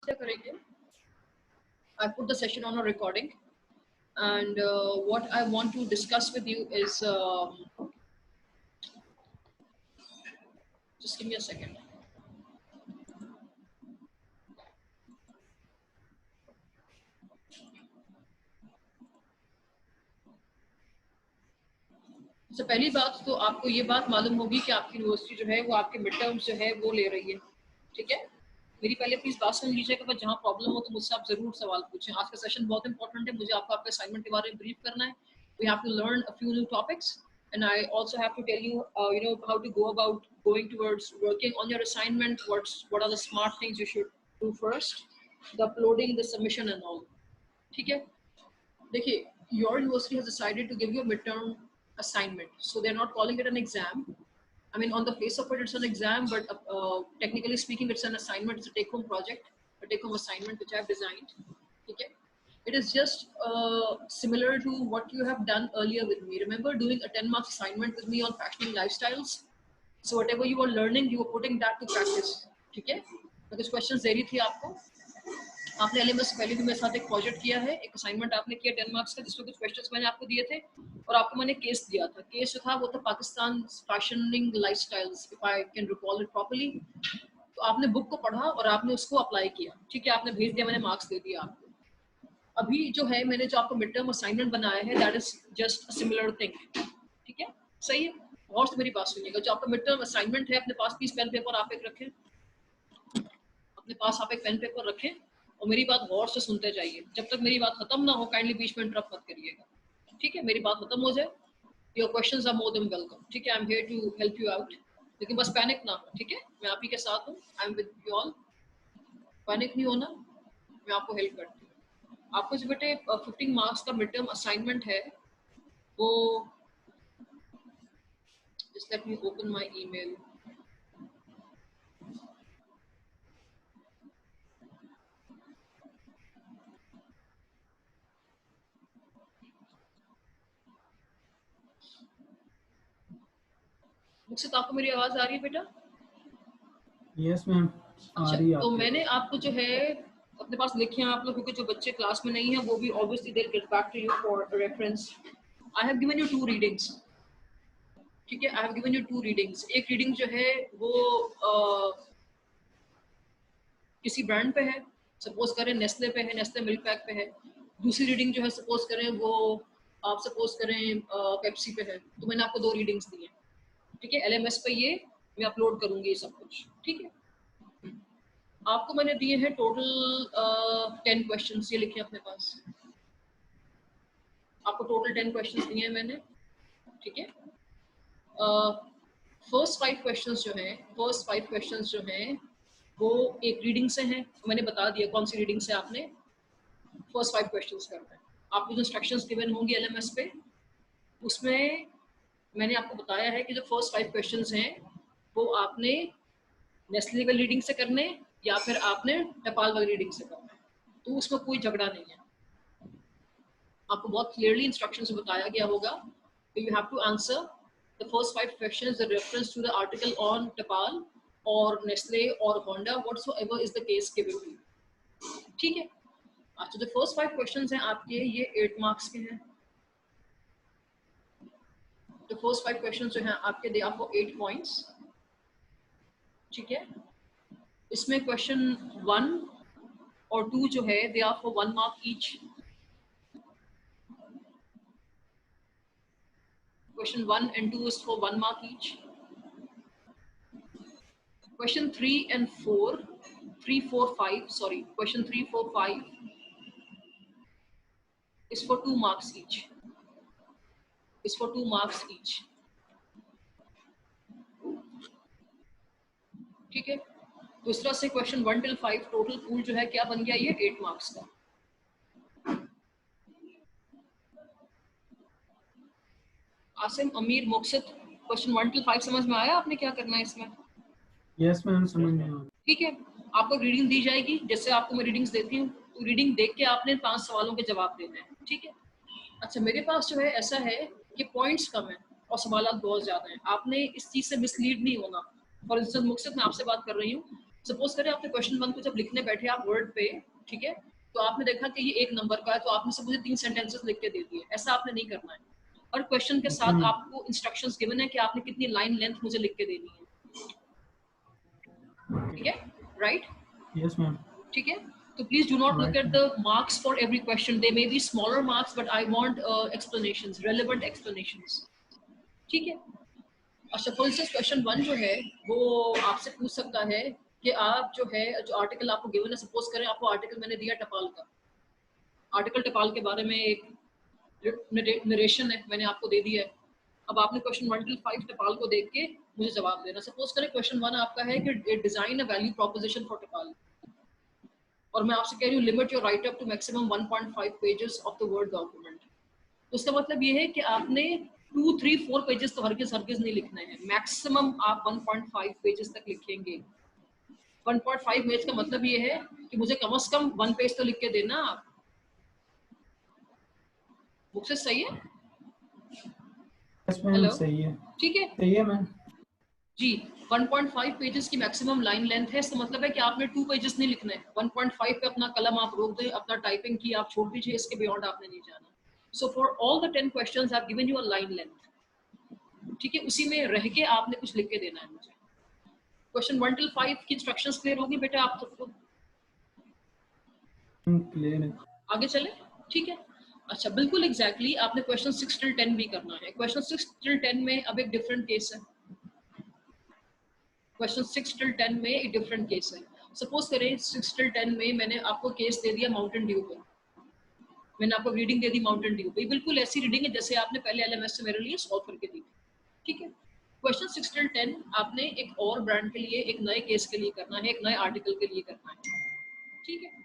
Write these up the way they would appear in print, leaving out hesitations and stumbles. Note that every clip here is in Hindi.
क्या करेंगे, I put the session on a recording, and what I want to discuss with you is just give me a second. तो पहली बात तो आपको ये बात मालूम होगी कि आपकी यूनिवर्सिटी जो है वो आपके मिड टर्म्स जो है वो ले रही है, ठीक है। मेरी पहले प्लीज बात सुन लीजिएगा, पर जहाँ प्रॉब्लम हो तो मुझसे आप जरूर सवाल पूछें। आज का सेशन बहुत इंपॉर्टेंट है, मुझे आपको आपके असाइनमेंट के बारे में ब्रीफ करना है। We have to learn a few new topics and I also have to tell you how to go about going towards working on your assignment, what are the smart things you should do first, the uploading, the submission and all, ठीक है। देखिए, your university has decided to give you a midterm assignment, so they're not calling it an exam. I mean, on the face of it, it's an exam, but technically speaking, it's an assignment. It's a take-home project, a take-home assignment which I've designed. Okay, it is just similar to what you have done earlier with me. Remember doing a 10 marks assignment with me on fashioning lifestyles? So whatever you were learning, you were putting that to practice. ठीक है, मैं कुछ questions दे रही थी आपको। आपने LMS पहले भी मेरे साथ एक प्रोजेक्ट किया है, एक असाइनमेंट आपने किया 10 मार्क्स का, जिसमें कुछ क्वेश्चंस मैंने आपको दिए थे और आपको मैंने केस दिया था। केस जो था वो था Pakistan fashioning lifestyles, if I can recall it properly. तो आपने बुक को पढ़ा और आपने उसको अप्लाई किया, ठीक है, आपने भेज दिया, मैंने मार्क्स दे दिया आपको। अभी जो है मैंने जो आपको मिड टर्म असाइनमेंट बनाया है, that is just a similar thing, ठीक है, सही है। और से मेरी बात सुनिएगा, जो आपका मिड टर्म असाइनमेंट है, अपने पास प्लीज पेन पेपर आप एक रखें, अपने पास आप एक पेन पेपर रखें और मेरी बात गौर से सुनते जाइए। जब तक मेरी बात खत्म ना हो, काइंडली बीच में इंटरप्ट मत करिएगा, ठीक है। मेरी बात खत्म हो जाए, your questions are more than welcome, ठीक है। I am here to help you out, लेकिन बस पैनिक ना हो, ठीक है। मैं आप ही के साथ हूँ, I am with you all, panic नहीं होना, मैं आपको हेल्प करती हूँ। आपको जो बेटे 15 मार्क्स का मिड टर्म असाइनमेंट है, वो just let me open my email. मुझसे आपको मेरी आवाज आ रही है बेटा? यस मैम, आ रही है। तो मैंने आपको जो है अपने पास लिखे हैं आप लोग, क्योंकि जो बच्चे क्लास में नहीं है वो भी obviously they get back to you for reference. I have given you 2 readings, ठीक है। I have given you 2 readings. एक रीडिंग जो है वो किसी ब्रांड पे है, सपोज करें नेस्ले पे है, नेस्ले मिल्क पैक पे है। दूसरी रीडिंग जो है सपोज करें वो आप सपोज करें पेप्सी पे है। तो मैंने आपको 2 रीडिंग्स दी हैं, ठीक है। LMS पे ये मैं अपलोड करूंगी सब कुछ, ठीक है। आपको मैंने दिए हैं टोटल 10 क्वेश्चंस, ये लिखे अपने पास। आपको टोटल 10 क्वेश्चंस दिए हैं मैंने, ठीक है। फर्स्ट 5 क्वेश्चंस जो हैं वो एक रीडिंग से हैं। मैंने बता दिया कौन सी रीडिंग से आपने फर्स्ट 5 क्वेश्चंस करना है। आपको जो इंस्ट्रक्शंस गिवन होंगी LMS पे, उसमें मैंने आपको बताया है कि जो फर्स्ट 5 क्वेश्चंस हैं वो आपने नेस्ले वाली रीडिंग से करने या फिर आपने टपाल वाली रीडिंग से करना है। तो उसमें कोई झगड़ा नहीं है, आपको बहुत क्लियरली इंस्ट्रक्शंस में बताया गया होगा कि you have to answer the first 5 questions the reference to the article on Tapal और नेस्ले और Honda, whatsoever is the case given to you, ठीक है। अच्छा, जो फर्स्ट 5 क्वेश्चंस हैं आपके, ये 8 मार्क्स के हैं। तो फर्स्ट 5 क्वेश्चंस जो हैं आपके दे आपको 8 पॉइंट्स, ठीक है। इसमें क्वेश्चन 1 और 2 जो है they are for 1 mark each. Question 1 and 2 is for 1 mark each. Question 3 and 4, 3, 4, 5, sorry, question 3, 4, 5 is for 2 marks each. Is for 2 marks each. ठीक है। तो इस तरह से क्वेश्चन 1 till 5 टोटल पूल जो है क्या बन गया, ये 8 मार्क्स का। आसिम, अमीर, मुक्सित, क्वेश्चन 1 till 5 समझ में आया आपने क्या करना है इसमें? यस मैम, समझ में आया। ठीक है, आपको रीडिंग दी जाएगी, जैसे आपको मैं रीडिंग्स देती हूँ, तो रीडिंग देख के आपने 5 सवालों के जवाब देने हैं, ठीक है। अच्छा, मेरे पास जो है ऐसा है कि पॉइंट्स कम है और सवाल बहुत ज्यादा हैं। आपने इस चीज से मिसलीड नहीं होना। फॉर इंस्टेंस मुक्सित, मैं आपसे बात कर रही हूँ, सपोज करें आपने क्वेश्चन 1 को जब लिखने बैठे आप वर्ड पे, ठीक है, तो आपने देखा कि ये 1 नंबर का है, तो आपने से मुझे 3 सेंटेंसेस लिख के दे दिए, ऐसा आपने नहीं करना है। और क्वेश्चन के ओके साथ मैम। आपको इंस्ट्रक्शंस गिवन है कि आपने कितनी लाइन लेंथ मुझे लिख के देनी है, ठीक है, राइट? Yes ma'am. ठीक है, तो please do not look right at ma'am. The marks for every question, they may be smaller marks but I want explanations, relevant explanations, ठीक है। अच्छा, फॉर इंस्टेंस क्वेश्चन 1 जो है वो आपसे पूछ सकता है कि आप जो है, जो आर्टिकल आपको गिवन है, सपोज करें आपको आर्टिकल मैंने दिया टपाल का, आर्टिकल टपाल के बारे में एक नरेशन है, मैंने आपको दे दिया है। अब आपने क्वेश्चन 1 till 5 टपाल को देख के मुझे जवाब देना। सपोज करें क्वेश्चन 1 आपका है कि design a value proposition for Tapal, और मैं आपसे कह रही हूँ limit your write up to maximum 1.5 pages of the word document. तो उसका मतलब ये है कि आपने 2, 3, 4 पेजेस तो हरगिज नहीं लिखने हैं, मैक्सिमम आप 1.5 पेजेस तक लिखेंगे। 1.5 पेज का मतलब ये है कि मुझे कम से कम 1 पेज तो लिख के देना आप। बुक से सही है? यस मैम, हेलो, सही है। ठीक है सही है मैम। जी। 1.5 पेजेस की मैक्सिमम लाइन लेंथ है, इसका मतलब है कि आपने 2 पेजेस नहीं लिखने हैं। 1.5 पे अपना कलम आप रोक दें, अपना टाइपिंग की आप छोड़ दीजिए, इसके बियॉन्ड आपने नहीं जाना। So for all the 10 questions I have given you a line length, ठीक है, उसी में रह के आपने कुछ लिख के देना है मुझे। क्वेश्चन 1 till 5 की इंस्ट्रक्शंस क्लियर होगी बेटा आप सबको? क्लियर है। आगे चले, ठीक है। अच्छा, बिल्कुल एग्जैक्टली आपने क्वेश्चन 6 till 10 भी करना है। क्वेश्चन 6 till 10 में अब एक डिफरेंट केस है। क्वेश्चन 6 till 10 में एक डिफरेंट केस है। सपोज करें 6 till 10 में मैंने आपको केस दे दिया माउंटेन ड्यू पे, मैंने आपको रीडिंग दे दी माउंटेन ड्यू पे, बिल्कुल ऐसी रीडिंग है जैसे आपने पहले एलएमएस से मेरे लिए सॉल्व करके दी, ठीक है। क्वेश्चन 6 till 10 आपने एक और ब्रांड के लिए, एक नए केस के लिए करना है, एक नए आर्टिकल के लिए करना है, ठीक है।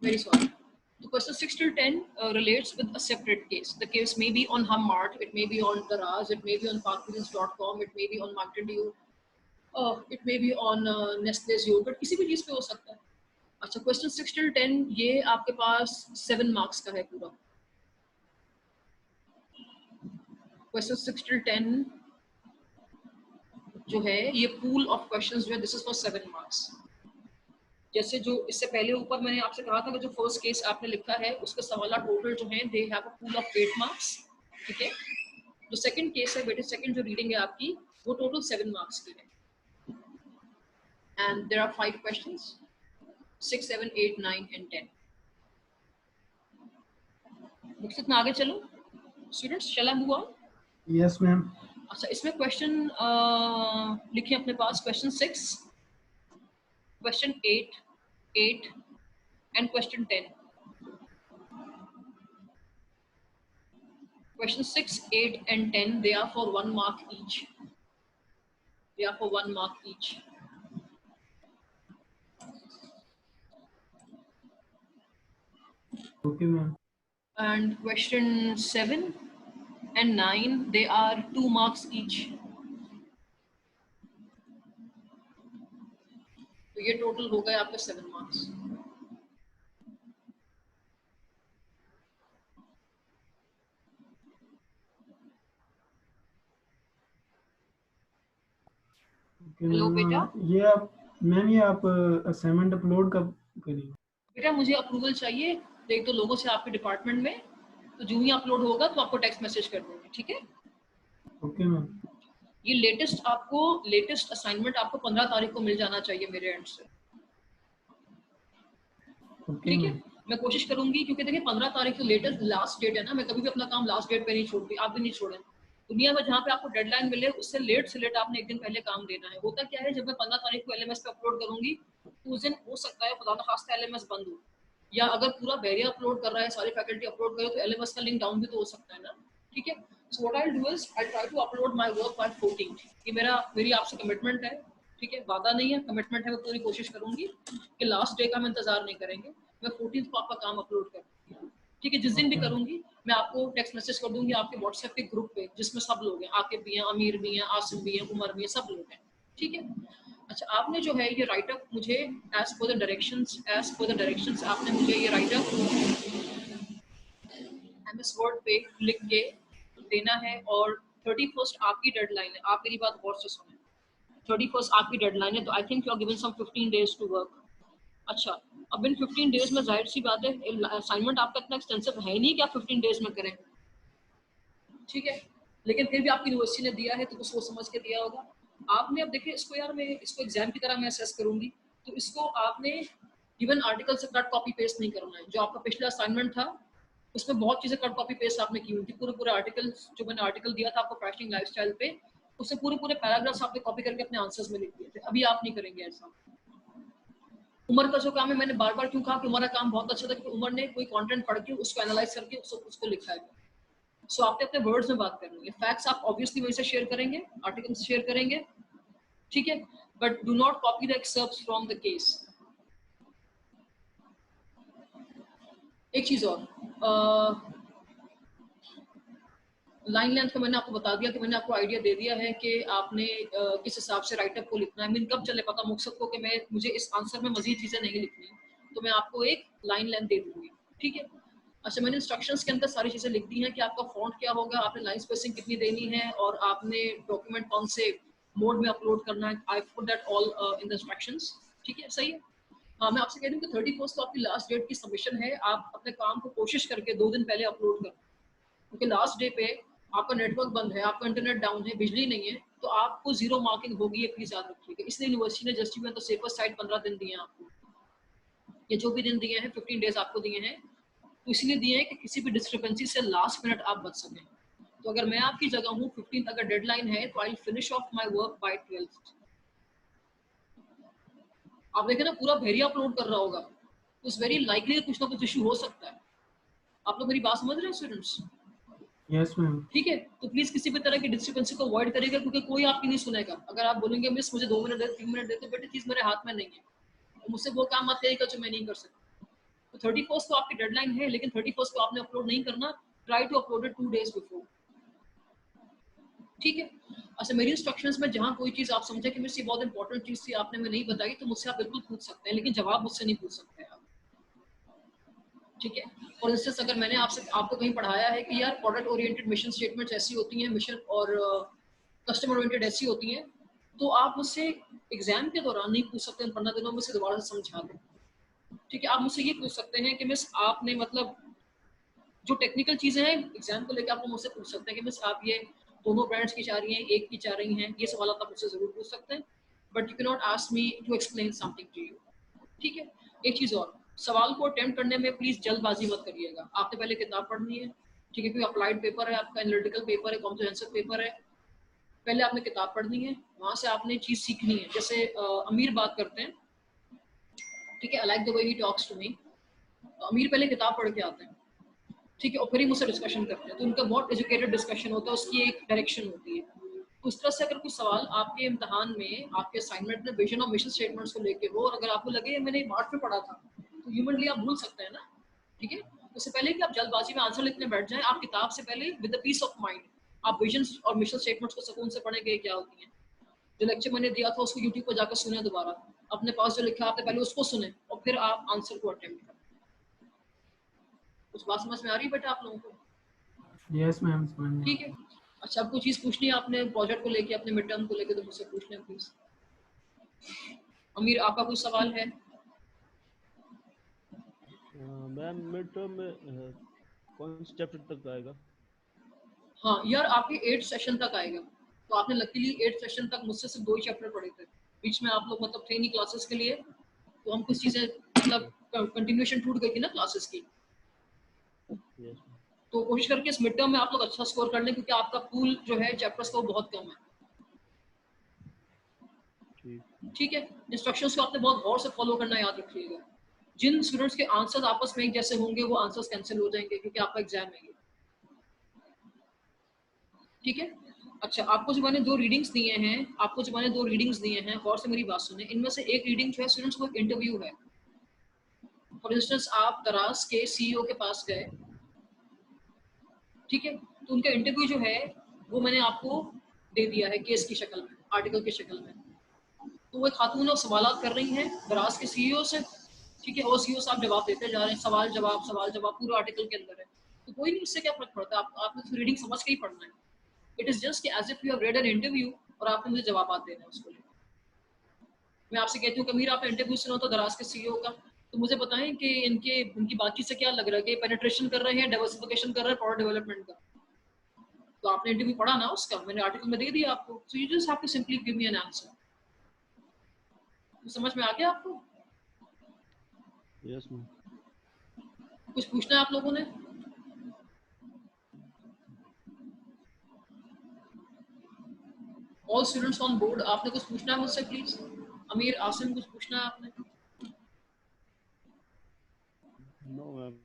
Very sorry. So question 6 till 10 relates with a separate case. The case may be on HumMart, it may be on Daraz, it may be on parkvisions.com, it may be on Mountain Dew, it may be on Nestle's yogurt, किसी भी चीज पे हो सकता है। अच्छा, क्वेश्चन 6 till 10 ये आपके पास 7 मार्क्स का है पूरा। क्वेश्चन 6 till 10 जो है ये पूल ऑफ क्वेश्चंस जो है दिस इज फॉर 7 मार्क्स। जैसे जो इससे पहले ऊपर मैंने आपसे कहा था कि जो फर्स्ट केस आपने लिखा है उसके सवाल टोटल जो है they have a pool of 8 marks, ठीक है। जो सेकंड केस है बेटे, सेकंड जो रीडिंग है आपकी वो टोटल 7 मार्क्स की है। And there are 5 questions, 6, 7, 8, 9 and 10। Books इतना आगे चलो students, shall I move on? Yes ma'am. अच्छा, इसमें क्वेश्चन लिखे अपने पास, question 6, question 8 and question 10। Question 6, 8 and 10, they are for 1 mark each. They are for 1 mark each. Okay ma'am. And question 7 and 9, they are 2 marks each. तो ये टोटल हो गए आपके 7 मार्क्स। हेलो बेटा, ये आप मैम, ये आप असाइनमेंट अपलोड कब करेंगे? बेटा मुझे अप्रूवल चाहिए एक दो लोगों से आपके डिपार्टमेंट में, तो जो ही अपलोड होगा तो आपको टेक्स्ट मैसेज कर दूंगी, ठीक है। Okay ma'am. ये लेटेस्ट असाइनमेंट आपको 15 तारीख को मिल जाना चाहिए मेरे एंड से, ओके ठीक है। मैम। मैं कोशिश करूंगी क्योंकि देखिए 15 तारीख तो लेटेस्ट लास्ट डेट है ना, मैं कभी भी अपना काम लास्ट डेट पे नहीं छोड़ती, आप भी नहीं छोड़ें। दुनिया में जहाँ पे आपको डेडलाइन मिले उससे लेट से लेट आपने एक दिन पहले काम देना है। होता क्या है, जब मैं 15 तारीख को एलएमएस पे अपलोड करूंगी तो उस दिन हो सकता है खुदा न खास्ता एलएमएस बंद हो, या अगर पूरा बैरियर अपलोड कर रहा है, सारी फैकल्टी अपलोड करे, तो एलएमएस का लिंक डाउन भी तो हो सकता है ना, ठीक है। So what I will do is I try to upload my work by 14th। ये मेरी आपसे कमिटमेंट है, ठीक है, वादा नहीं है, कमिटमेंट है। मैं पूरी कोशिश करूंगी कि लास्ट डे का हम इंतजार नहीं करेंगे, मैं 14th को आपका काम अपलोड कर दूंगी, ठीक है। जिस दिन भी Okay. करूंगी मैं आपको टेक्स्ट मैसेज कर दूंगी आपके व्हाट्सएप के ग्रुप पे, जिसमें सब लोग हैं, आकिब भी हैं, अमीर भी हैं, आसिम भी हैं, उमर भी हैं, सब लोग हैं, ठीक है। अच्छा, आपने जो है ये राइट अप मुझे एज पर द डायरेक्शंस आपने मुझे ये राइट अप MS वर्ड पे लिख के देना है, और 31st आपकी डेडलाइन है। आप मेरी बात गौर से सुनें, 31st आपकी डेडलाइन है, तो I think you are given some 15 days to work. अच्छा, अब इन 15 डेज में जाहिर सी बात है असाइनमेंट आपका इतना एक्सटेंसिव है नहीं कि आप 15 डेज में करें, ठीक है। लेकिन फिर भी आपकी यूनिवर्सिटी ने दिया है तो कुछ सोच समझ के दिया होगा आपने। अब देखिए इसको यार, मैं इसको एग्जाम की तरह मैं असेस करूंगी, तो इसको आपने गिवन आर्टिकल से कट कॉपी पेस्ट नहीं करना है। जो आपका पिछला असाइनमेंट था उसमें बहुत चीजें कट कॉपी पेस्ट आपने की हुई थी। पूरे आर्टिकल जो मैंने आर्टिकल दिया था आपको प्राइसिंग लाइफस्टाइल पे, उससे पूरे पैराग्राफ्स आपने कॉपी करके अपने आंसर्स में लिख दिए थे। अभी आप नहीं करेंगे ऐसा। उमर का जो काम है, मैंने बार बार क्यों कहा कि उमर का काम बहुत अच्छा था, क्योंकि उमर ने कोई कंटेंट पढ़ के उसको एनालाइज करके उसको लिखा है। सो आपने अपने वर्ड्स में बात करनी है। फैक्ट्स आप ऑब्वियसली वहीं से शेयर करेंगे, आर्टिकल से शेयर करेंगे, ठीक है, but do not copy the excerpts from the case. एक चीज और, लाइन लेंथ का मैंने आपको बता दिया कि मैंने आपको आइडिया दे दिया है कि आपने किस हिसाब से राइटअप को लिखना है। मैं कब चले पता मकसद को कि मैं मुझे इस आंसर में मजीद चीजें नहीं लिखनी, तो मैं आपको एक लाइन लेंथ दे दूंगी, ठीक है। अच्छा, मैंने इंस्ट्रक्शंस के अंदर सारी चीजें लिख दी हैं कि आपका फॉन्ट क्या होगा, आपने लाइन स्पेसिंग कितनी देनी है, और आपने डॉक्यूमेंट कौन से मोड में अपलोड करना है। I put that all in the instructions, ठीक है, सही है। हाँ, मैं आपसे कह रही हूँ कि 31st तो आपकी लास्ट डेट की सबमिशन है। आप अपने काम को कोशिश करके 2 दिन पहले अपलोड करें, क्योंकि लास्ट डे पे आपका नेटवर्क बंद है, आपका इंटरनेट डाउन है, बिजली नहीं है, तो आपको जीरो मार्किंग होगी, ये प्लीज याद रखिएगा। इसलिए यूनिवर्सिटी ने जस्टिफाई तो सेफर साइड 15 दिन दिए हैं आपको। ये जो भी दिन दिए हैं 15 डेज आपको दिए हैं, तो इसलिए दिए हैं कि किसी भी डिस्क्रिपेंसी से लास्ट मिनट आप बच सकें। तो अगर मैं आपकी जगह हूँ, 15 अगर डेडलाइन है, तो I finish of my work by 12th। आप देखें ना, पूरा भेरिया अपलोड कर रहा होगा, तो इट्स वेरी लाइकली कुछ ना कुछ इशू हो सकता है। आप लोग मेरी बात समझ रहे हैं स्टूडेंट्स? Yes ma'am. ठीक है, तो प्लीज किसी भी तरह की डिस्क्रिपेंसी को अवॉइड करेगा, क्योंकि कोई आपकी नहीं सुनेगा। अगर आप बोलेंगे मिस मुझे 2 मिनट दे, 3 मिनट दे, तो बेटे चीज मेरे हाथ में नहीं है, तो मुझसे वो काम मत करिएगा जो मैं नहीं कर सकता। तो 31st को आपकी डेडलाइन है, लेकिन 31st को आपने अपलोड नहीं करना। Try to upload it 2 days before, ठीक है। अच्छा, मेरी इंस्ट्रक्शंस में जहाँ कोई चीज आप समझे कि मिस ये बहुत इंपॉर्टेंट चीज थी आपने मैं नहीं बताई, तो मुझसे आप बिल्कुल पूछ सकते हैं, लेकिन जवाब मुझसे नहीं पूछ सकते आप, ठीक है। फॉर इंस्टेंस, अगर मैंने आपको कहीं पढ़ाया है कि यार प्रोडक्ट ओरिएंटेड मिशन स्टेटमेंट्स ऐसी होती हैं, मिशन और कस्टमर ओरिएंटेड ऐसी होती हैं, तो आप मुझसे एग्जाम के दौरान नहीं पूछ सकते, 15 दिनों में से दोबारा से समझा दें, ठीक है। आप मुझसे ये पूछ सकते हैं कि मिस आपने मतलब जो टेक्निकल चीजें हैं एग्जाम को लेकर आप मुझसे पूछ सकते हैं कि मिस आप ये दोनों ब्रांड्स की चाह रही हैं, एक की चाह रही हैं, ये सवाल आप मुझसे जरूर पूछ सकते हैं, but you can not ask me to explain something to you, ठीक है। एक चीज और, सवाल को अटेम्प्ट करने में प्लीज जल्दबाजी मत करिएगा। आपने पहले किताब पढ़नी है, ठीक है, क्योंकि अप्लाइड पेपर है आपका, एनालिटिकल पेपर है, कॉम्प्रिहेंसिव पेपर है। पहले आपने किताब पढ़नी है, वहां से आपने चीज सीखनी है। जैसे अमीर बात करते हैं, ठीक है, I like the way he talks to me. अमीर पहले किताब पढ़ के आते हैं, ठीक है, और फिर ही मुझसे डिस्कशन करते हैं, तो उनका बहुत एजुकेटेड डिस्कशन होता है, उसकी एक डायरेक्शन होती है। तो उस तरह से अगर कोई सवाल आपके इम्तिहान में, आपके असाइनमेंट में विजन और मिशन स्टेटमेंट्स को लेके हो, और अगर आपको लगे मैंने मार्च में पढ़ा था, तो ह्यूमनली आप भूल सकते हैं ना, ठीक है। उससे पहले कि आप जल्दबाजी में आंसर लिखने बैठ जाएं, आप किताब से पहले with the peace of mind आप विजन और मिशन स्टेटमेंट्स को सुकून से पढ़ेंगे क्या होती हैं। जो लेक्चर मैंने दिया था उसको यूट्यूब पर जाकर सुने, दोबारा अपने पास जो लिखा आपने पहले उसको सुने, और फिर आप आंसर को अटेम्प्ट करें। उस बात समझ में आ रही है बेटा आप लोगों को? यस मैम, समझ में। ठीक है। अच्छा, आपको चीज पूछनी है आपने प्रोजेक्ट को लेके, अपने मिड टर्म को लेके, तो मुझसे पूछ लें प्लीज। अमीर, आपका कोई सवाल है? मैम मिड टर्म में कौन से चैप्टर तक आएगा? हाँ यार, आपके 8 सेशन तक आएगा, तो आपने लकीली 8 सेशन तक मुझसे सिर्फ 2 ही चैप्टर पढ़े थे। बीच में आप लोग मतलब थे नहीं क्लासेस के लिए, तो हम कुछ चीजें मतलब कंटिन्यूएशन टूट गई थी ना क्लासेस की। यस। तो कोशिश करके इस मिड टर्म में आप लोग अच्छा स्कोर कर लें, क्योंकि आपका पूल जो है चैप्टर्स का वो बहुत कम है, ठीक है। इंस्ट्रक्शंस को आपने बहुत गौर से फॉलो करना याद रखिएगा। जिन स्टूडेंट्स के आंसर्स आपस में एक जैसे होंगे, वो आंसर्स कैंसिल हो जाएंगे, क्योंकि आपका एग्जाम है ये, ठीक है। अच्छा, आपको जो मैंने 2 रीडिंग्स दिए हैं, गौर से मेरी बात सुने। इनमें से एक रीडिंग जो है स्टूडेंट्स को एक इंटरव्यू है। फॉर इंस्टेंस, आप दराज के सीईओ के पास गए, ठीक है। तो उनका इंटरव्यू जो है वो मैंने आपको दे दिया है केस की शक्ल में, आर्टिकल की शक्ल में। तो वो खातून लोग सवाल कर रही हैं दराज के सीईओ से, ठीक है, और सीईओ साहब जवाब देते जा रहे हैं, सवाल जवाब पूरा आर्टिकल के अंदर है। तो कोई नहीं, उससे क्या फर्क पड़ता है, आपने तो रीडिंग समझ के ही पढ़ना है। It is just as if you have read an interview और आपने मुझे जवाब देना है उसको लेकर। मैं आपसे कहती हूँ कमीर, आपने इंटरव्यू सुना तो दराज के सीईओ का, तो मुझे बताएं कि इनकी बातचीत से क्या लग रहा है कि पेनिट्रेशन कर रहे हैं, डाइवर्सिफिकेशन कर रहे हैं, प्रोडक्ट डेवलपमेंट का। तो आपने इंटरव्यू पढ़ा ना उसका, मैंने आर्टिकल में दे दिया आपको। So you just have to simply give me an answer. समझ में आ गया आपको? Yes ma'am. कुछ पूछना है आप लोगों ने? ऑल स्टूडेंट्स ऑन बोर्ड, आपने कुछ पूछना है मुझसे प्लीज? अमीर, आसिम, कुछ पूछना है आपने? नो मैम,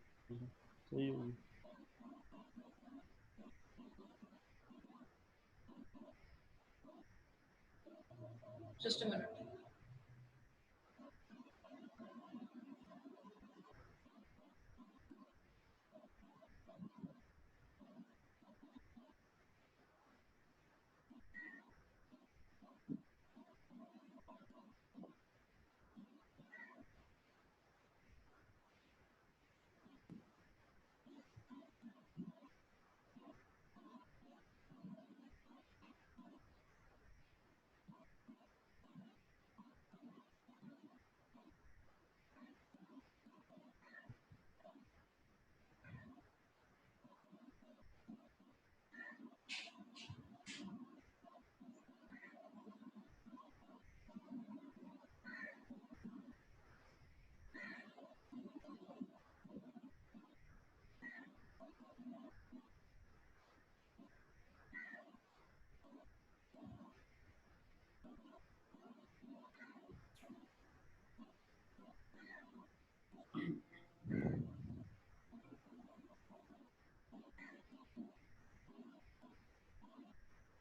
सही होगी। Just a minute.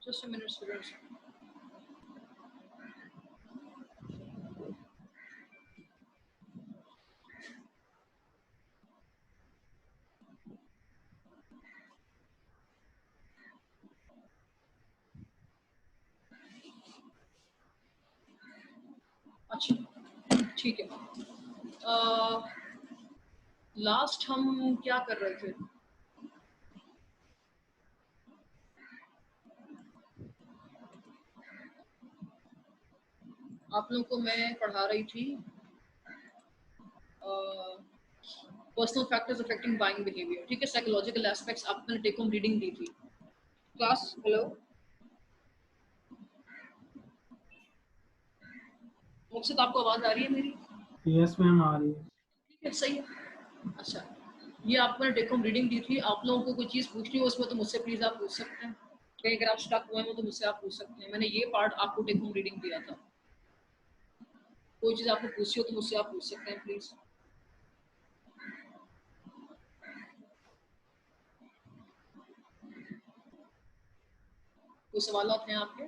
Just a minute students. अच्छा, ठीक है। लास्ट हम क्या कर रहे थे? आप लोगों को मैं पढ़ा रही थी personal factors affecting buying behaviour, ठीक है, साइकोलॉजिकल एस्पेक्ट्स आपको मैंने टेक होम रीडिंग दी थी। क्लास, हेलो मकसद, आपको आवाज आ रही है मेरी? यस मैम, आ रही है। ठीक है, सही है। अच्छा, ये आपको मैंने टेक होम रीडिंग दी थी। आप लोगों को कोई चीज़ पूछनी हो उसमें तो मुझसे प्लीज़ आप पूछ सकते हैं। कहीं अगर आप स्टक हुए हो तो मुझसे आप पूछ सकते हैं। मैंने ये पार्ट आपको टेक होम रीडिंग दिया था। कोई चीज़ आपको पूछनी हो तो मुझसे आप पूछ सकते हैं प्लीज़। कोई सवाल हैं आपके?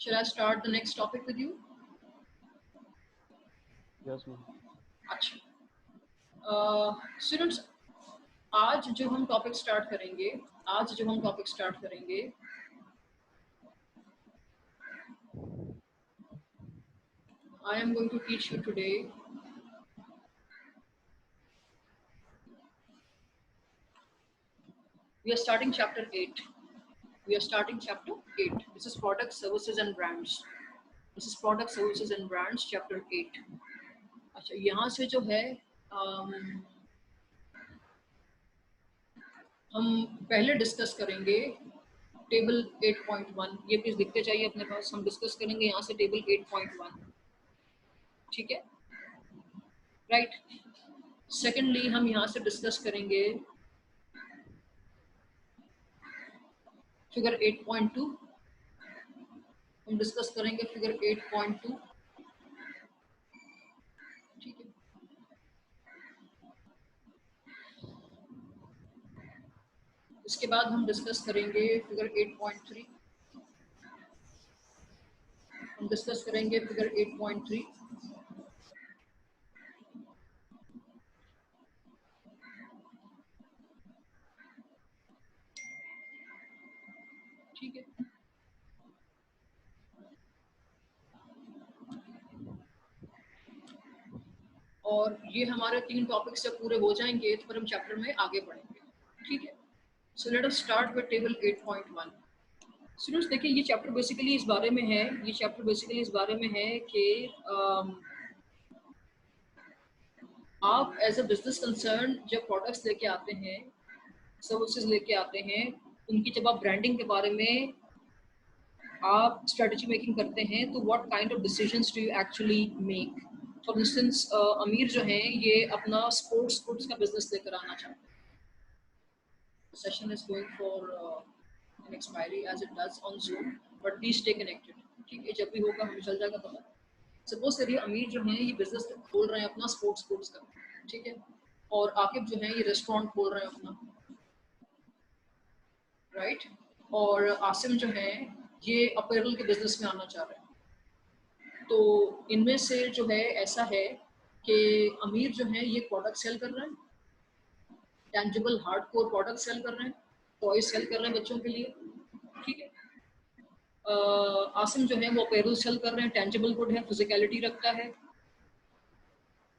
Shall I start the next topic with you? Yes ma'am. अच्छा, स्टूडेंट्स, आज जो हम टॉपिक स्टार्ट करेंगे, I am going to teach you today we are starting chapter 8. This is product services and brands. chapter 8. अच्छा, यहाँ से जो है हम पहले डिस्कस करेंगे टेबल 8.1। ये प्लीज लिखते जाइए अपने पास। हम डिस्कस करेंगे यहाँ से टेबल 8.1, ठीक है, राइट। सेकेंडली हम यहाँ से डिस्कस करेंगे फिगर 8.2। हम डिस्कस करेंगे फिगर 8.2, ठीक है। इसके बाद हम डिस्कस करेंगे फिगर 8.3। हम हम डिस्कस करेंगे फिगर 8.3। ठीक है, और ये हमारे 3 टॉपिक्स जब पूरे हो जाएंगे तो फिर हम चैप्टर में आगे बढ़ेंगे। ठीक है, so let us start with table 8.1। Students देखिए, ये चैप्टर बेसिकली इस बारे में है, ये चैप्टर बेसिकली इस बारे में है कि आप एज अ बिजनेस कंसर्न जब प्रोडक्ट्स लेके आते हैं, सर्विसेज लेके आते हैं, उनकी जब आप ब्रांडिंग के बारे में आप स्ट्रेटजी मेकिंग करते हैं, तो what kind of decisions do you actually make. For instance अमीर जो हैं ये अपना स्पोर्ट्स गुड्स का बिजनेस लेकर आना चाहते हैं। Session is going for an expiry as it does on Zoom, but please stay connected। ठीक है, जब भी होगा हमें चल जाएगा पता। सपोज करिए अमीर जो हैं ये बिजनेस खोल रहे हैं अपना स्पोर्ट्स गुड्स का, ठीक है, और आकिब जो है ये रेस्टोरेंट खोल रहे हैं अपना, राइट, और आसिम जो है ये अपैरल के बिजनेस में आना चाह रहे हैं। तो इनमें से जो है ऐसा है कि अमीर जो है ये प्रोडक्ट सेल कर रहे हैं, टेंजिबल हार्डकोर प्रोडक्ट सेल कर रहे हैं, टॉय सेल कर रहे हैं बच्चों के लिए, ठीक है। आसिम जो है वो अपैरल सेल कर रहे हैं, टेंजिबल गुड है, फिजिकलिटी रखता है।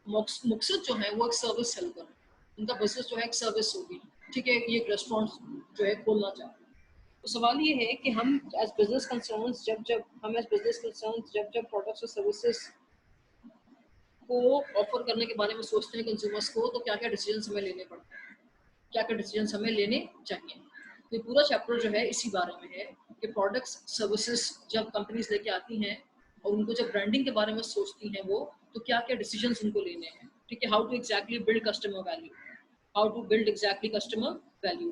मुक्सद जो है वो एक सर्विस सेल कर रहे हैं, उनका बिजनेस जो है एक सर्विस होगी, ठीक है, ये एक रेस्टोरेंट जो है खोलना चाह रहे हैं। तो सवाल ये है कि हम एज बिजनेस कंसर्न्स जब प्रोडक्ट्स और सर्विसेज को ऑफर करने के बारे में सोचते हैं कंज्यूमर्स को, तो क्या क्या डिसीजन हमें लेने पड़ते हैं, क्या क्या डिसीजन हमें लेने चाहिए। तो ये पूरा चैप्टर जो है इसी बारे में है कि प्रोडक्ट्स सर्विसेज जब कंपनीज लेके आती हैं और उनको जब ब्रांडिंग के बारे में सोचती हैं वो, तो क्या क्या डिसीजन उनको लेने हैं, ठीक है। How to exactly build customer value, how to build exactly customer value.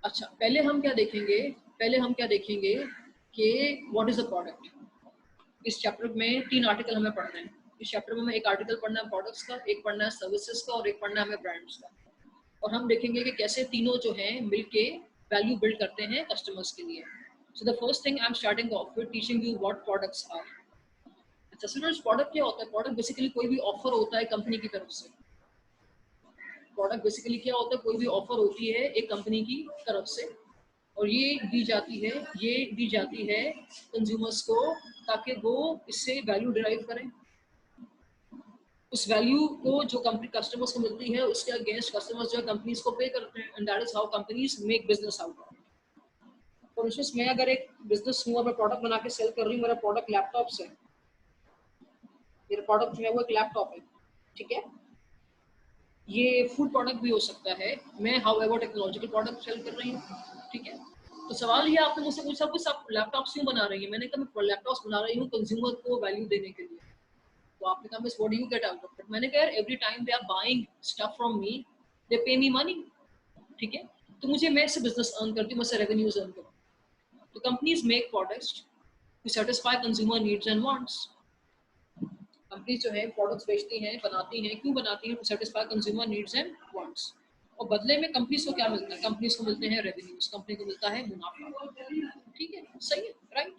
अच्छा, पहले हम क्या देखेंगे कि व्हाट इज अ प्रोडक्ट। इस चैप्टर में 3 आर्टिकल हमें पढ़ना है। इस चैप्टर में हमें एक आर्टिकल पढ़ना है प्रोडक्ट्स का, एक पढ़ना है सर्विसेज का, और एक पढ़ना है हमें ब्रांड्स का। और हम देखेंगे कि कैसे तीनों जो हैं मिलके वैल्यू बिल्ड करते हैं कस्टमर्स के लिए। So the first thing I am starting off with teaching you what products are. अच्छा स्टूडेंट्स, प्रोडक्ट क्या होता है? प्रोडक्ट बेसिकली कोई भी ऑफर होता है कंपनी की तरफ से। प्रोडक्ट बेसिकली क्या होता है? कोई भी ऑफर होती है एक कंपनी की तरफ से, और ये दी जाती है कंज्यूमर्स को, ताकि वो इससे वैल्यू डिराइव करें। उस वैल्यू को जो कंपनी कस्टमर्स को मिलती है उसके अगेंस्ट कस्टमर्स जो है कंपनीज को पे करते हैं, and that is how companies make business out of. For instance, मैं अगर एक बिजनेस हूँ और मैं प्रोडक्ट बना के सेल कर रही हूँ, मेरा प्रोडक्ट लैपटॉप से, मेरा प्रोडक्ट जो है वो एक लैपटॉप है, ठीक है। ये फूड प्रोडक्ट भी हो सकता है, मैं however technological product sell कर रही हूँ, ठीक है। तो सवाल ये आपने मुझसे पूछा कुछ आप लैपटॉप क्यों बना रही है, मैंने कहा मैं लैपटॉप बना रही हूँ कंज्यूमर को वैल्यू देने के लिए। तो आपने कहा miss what do you get out of it? मैंने कहा every time they are buying stuff from me, they pay me money, ठीक है। तो मुझे, मैं इससे बिजनेस अर्न करती हूँ, मैं इससे रेवेन्यूज अर्न करती हूँ। तो companies make products to satisfy consumer needs and wants. Companies जो है प्रोडक्ट्स बेचती हैं, बनाती हैं, क्यों बनाती हैं? To satisfy consumer needs and wants. और बदले में कंपनीज को क्या मिलता है? कंपनीज को मिलते हैं रेवेन्यूज, कंपनी को मिलता है मुनाफा, ठीक है, सही है, राइट।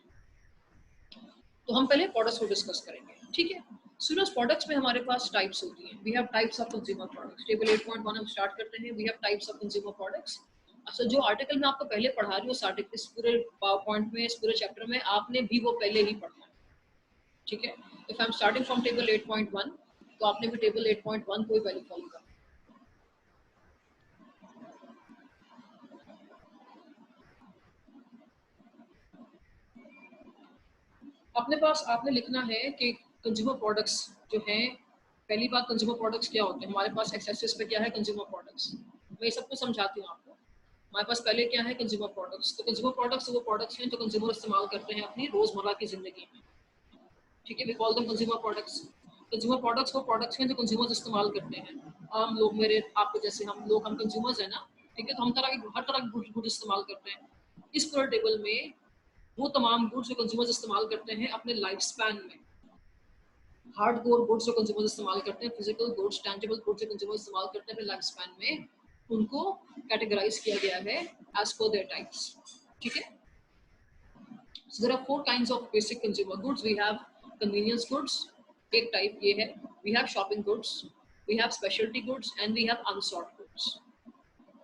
तो हम पहले प्रोडक्ट्स को डिस्कस करेंगे, ठीक है। सूरज, प्रोडक्ट्स में हमारे पास टाइप्स होती हैं। We have types of consumer products. Table 8.1 हम स्टार्ट करते हैं। We have types of consumer products. अच्छा, जो आर्टिकल मैं आपको पहले पढ़ा रही हूँ इस पूरे पावर पॉइंट में, इस पूरे चैप्टर में, आपने भी वो पहले ही पढ़ना है, ठीक है। If I am starting from table 8.1, तो आपने भी टेबल 8.1 को ही पहले फॉलो करना। अपने पास आपने लिखना है कि कंज्यूमर प्रोडक्ट्स जो हैं, पहली बात कंज्यूमर प्रोडक्ट्स क्या होते हैं। हमारे पास एक्सेसिस पे क्या है? Consumer products. मैं ये सब कुछ समझाती हूँ आपको। हमारे पास पहले क्या है? Consumer products. तो कंज्यूमर प्रोडक्ट्स वो प्रोडक्ट्स हैं जो कंज्यूमर इस्तेमाल करते हैं अपनी रोजमर्रा की जिंदगी में, ठीक है। We call them consumer products. Consumer products वो प्रोडक्ट्स हैं जो कंज्यूमर्स इस्तेमाल करते हैं। आम लोग, मेरे आपको जैसे हम कंज्यूमर्स हैं ना, ठीक है, तो हम हर तरह के गुड इस्तेमाल करते हैं। इस पूरे टेबल में वो तमाम गुड्स जो कंज्यूमर्स इस्तेमाल करते हैं अपने लाइफ स्पैन में, हार्डकोर गुड्स जो कंज्यूमर्स इस्तेमाल करते हैं, फिजिकल गुड्स, टेंजिबल गुड्स जो कंज्यूमर्स इस्तेमाल करते हैं अपने लाइफ स्पैन में, उनको कैटेगराइज किया गया है एज पर देयर टाइप्स, ठीक है। So there are 4 kinds of basic consumer goods. We have convenience goods, एक type ये है. We have shopping goods, we have specialty goods and we have unsought goods.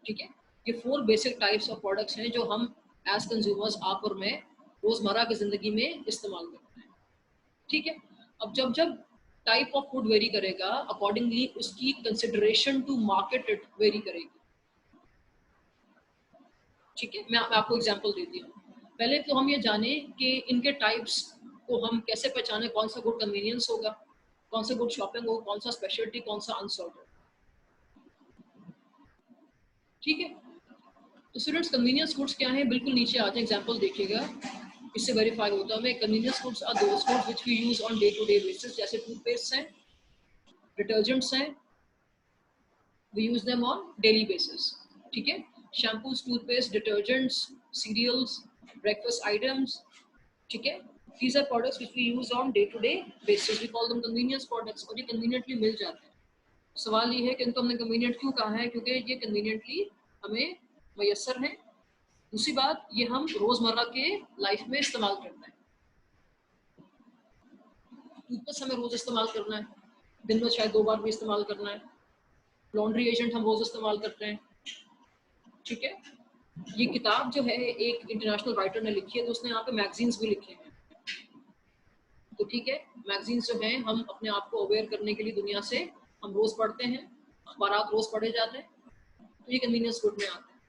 ठीक है, ये 4 basic types of products हैं जो हम as consumers आप और मैं रोजमर्रा की जिंदगी में इस्तेमाल करते हैं. ठीक है, अब जब जब टाइप ऑफ फूड वेरी करेगा, अकॉर्डिंगली उसकी consideration to market it vary करेगी. ठीक है, मैं आपको एग्जांपल देती हूँ. पहले तो हम ये जाने कि इनके टाइप्स को हम कैसे पहचाने, कौन सा गुड कन्वीनियंस होगा, कौन सा गुड शॉपिंग होगा, कौन सा स्पेशलिटी, कौन सा अनसॉल्ट होगा. ठीक है, तो स्टूडेंट्स कन्वीनियंस गुड्स क्या है, बिल्कुल नीचे आ जाए, एग्जांपल देखिएगा, इससे वेरीफाई होता है. Convenience goods are those goods which we use on day to day basis, जैसे टूथपेस्ट हैं, डिटर्जेंट्स हैं, we use them on daily basis. ठीक है, shampoos, toothpaste, detergents, cereals, breakfast items. ठीक है, these are products which we use on day to day basis, we call them convenience products, और ये conveniently मिल जाते हैं. सवाल ये है कि इनको हमने convenient क्यों कहा है, क्योंकि ये conveniently हमें मयसर है. दूसरी बात, ये हम रोजमर्रा के लाइफ में इस्तेमाल करते हैं. टूथपेस्ट हमें रोज इस्तेमाल करना है, दिन में शायद 2 बार भी इस्तेमाल करना है. लॉन्ड्री एजेंट हम रोज इस्तेमाल करते हैं. ठीक है, ये किताब जो है एक इंटरनेशनल राइटर ने लिखी है, तो उसने यहाँ पे मैगजीन्स भी लिखे हैं. तो ठीक है, मैगजीन्स जो हैं हम अपने आप को अवेयर करने के लिए दुनिया से हम रोज पढ़ते हैं, अखबारात रोज पढ़े जाते हैं, तो ये कन्वीनियंस गुड में आते हैं.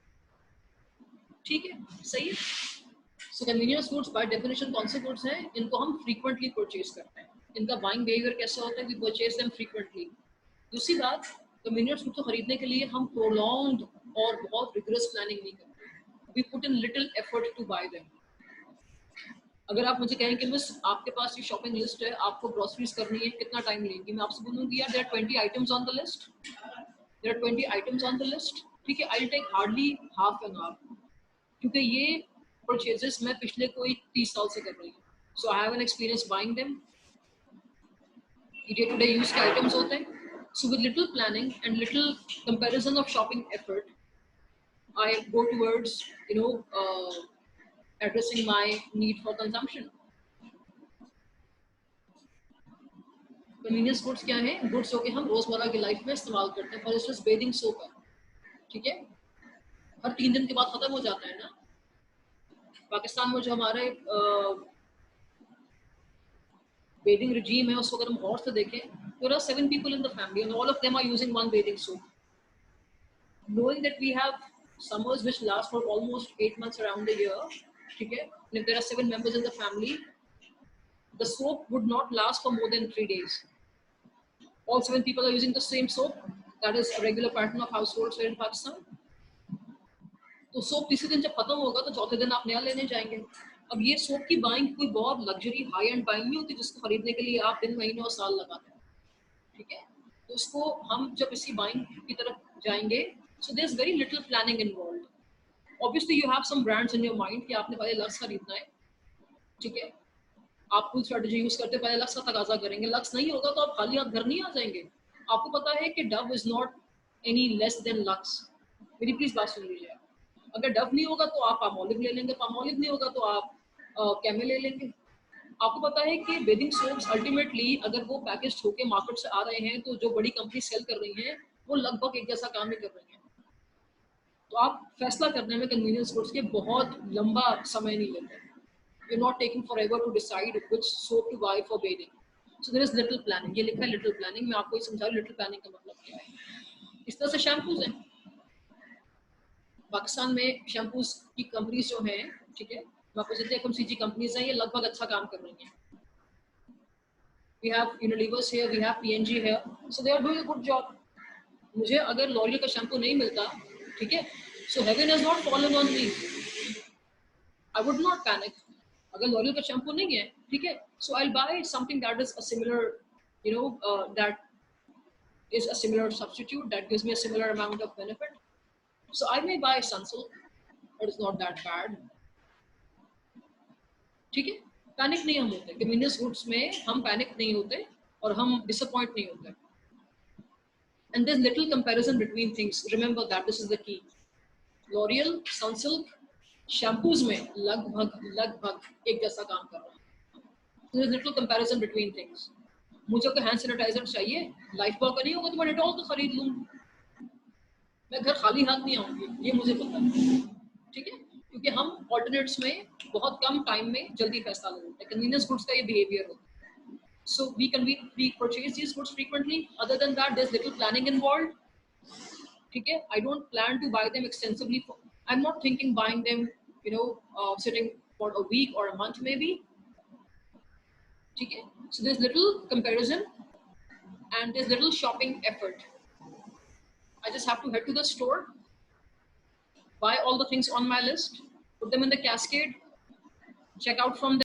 ठीक है, सही है. सो कन्वीनियंस गुड्स बाय डेफिनेशन कौन से गुड्स हैं, इनको हम फ्रीक्वेंटली परचेज करते हैं. इनका बाइंग बिहेवियर कैसा होता है, वी परचेज देम फ्रीक्वेंटली. दूसरी बात, कन्वीनियंस गुड्स को खरीदने के लिए हम प्रोलॉन्ग्ड और बहुत रिगरस प्लानिंग नहीं करते. We put in little effort to buy them. अगर आप मुझे कहें कि मिस आपके पास ये शॉपिंग लिस्ट है, आपको ग्रोसरीज करनी है, कितना टाइम लेंगी, मैं आपसे बोलूँगी यार there are 20 items on the list, there are 20 items on the list. ठीक है, I will take hardly half an hour, क्योंकि ये परचेजेस मैं पिछले कोई 30 साल से कर रही हूँ. So I have an experience buying them. Day to day use के आइटम्स होते हैं. So with little planning and little comparison of shopping effort, I go towards addressing my need for consumption. Convenience goods क्या है, गुड्स जो कि हम रोजमर्रा की लाइफ में इस्तेमाल करते हैं. फॉर इंस्टेंस बेदिंग सोप है. ठीक है, हर 3 दिन के बाद खत्म हो जाता है ना. पाकिस्तान में जो हमारे बेदिंग रिजीम है, उसको अगर हम गौर से देखें, there are 7 people in the family and all of them are using one bathing soap. Knowing that we have summers which last for almost 8 months around the year, ठीक है, and if there are 7 members in the family, the soap would not last for more than 3 days. All 7 people are using the same soap. That is a regular pattern of households here in Pakistan. तो सोप तीसरे दिन जब खत्म होगा तो चौथे दिन आप नया लेने जाएंगे. अब ये सोप की बाइंग कोई बहुत लग्जरी हाई एंड बाइंग नहीं होती जिसको खरीदने के लिए आप दिन, महीने और साल लगाते हैं. ठीक है, तो उसको हम जब इसी बाइंग की तरफ जाएंगे, so there's very little planning involved. Obviously you have some brands in your mind कि आपने पहले लक्स खरीदना है. ठीक है, आप कोई स्ट्रेटजी यूज करते पहले लक्स का तकाजा करेंगे. लक्स नहीं होगा तो आप खाली हाथ घर नहीं आ जाएंगे. आपको पता है कि Dove is not any less than lux. मेरी प्लीज बात सुन लीजिए. अगर डव नहीं होगा तो आप पाम ऑलिव ले लेंगे, पाम ऑलिव नहीं होगा तो आप कैमल ले लेंगे. आपको पता है कि बेदिंग सोप्स अल्टीमेटली अगर वो पैकेज होके मार्केट से आ रहे हैं तो जो बड़ी कंपनी सेल कर रही हैं वो लगभग एक जैसा काम ही कर रही हैं. तो आप फैसला करने में कन्वीनियंस गुड्स के बहुत लंबा समय नहीं लेते. You're not taking forever to decide which soap to buy for bathing. So there is little planning. ये लिखा है little planning. मैं आपको ये समझा रहा हूँ little planning का मतलब क्या है. इस तरह से शैम्पूज हैं. पाकिस्तान में शैम्पूज की कंपनीज जो हैं, ठीक है, जितने FMCG कंपनीज हैं ये लगभग अच्छा काम कर रही हैं. We have Unilever here, we have P&G here, so they are doing a good job. मुझे अगर लॉरियल का शैम्पू नहीं मिलता, ठीक है, so heaven has not fallen on me. I would not panic. अगर लॉरियल का शैम्पू नहीं है, ठीक है, so I'll buy something that is a similar, that is a similar substitute that gives me a similar amount of benefit. So I may buy Sunsilk, but it's not that bad. ठीक है, पैनिक नहीं हम होते. कन्वीनियंस गुड्स में हम पैनिक नहीं होते और हम डिसअपॉइंट नहीं होते. And there's little comparison between things. Remember that this is the key. L'Oreal, Sunsilk, shampoos में लगभग एक जैसा काम कर रहा है। There's little comparison between things. मुझे कोई हैंड सैनिटाइजर चाहिए, लाइफ बॉय का नहीं होगा तो मैं डेटॉल तो खरीद लूँ। मैं घर खाली हाथ नहीं आऊंगी, ये मुझे पता है, ठीक है, क्योंकि हम ऑल्टरनेट्स में बहुत कम टाइम में जल्दी फैसला ले लेते हैं। कन्वीनियंस गुड्स का ये बिहेवियर होता है। So we purchase these goods frequently. Other than that, there's little planning involved. ठीक है, I don't plan to buy them extensively. I'm not thinking buying them, sitting for a week or a month maybe. ठीक है, so there's little comparison and there's little shopping effort. I just have to head to the store, buy all the things on my list, put them in the cascade, check out from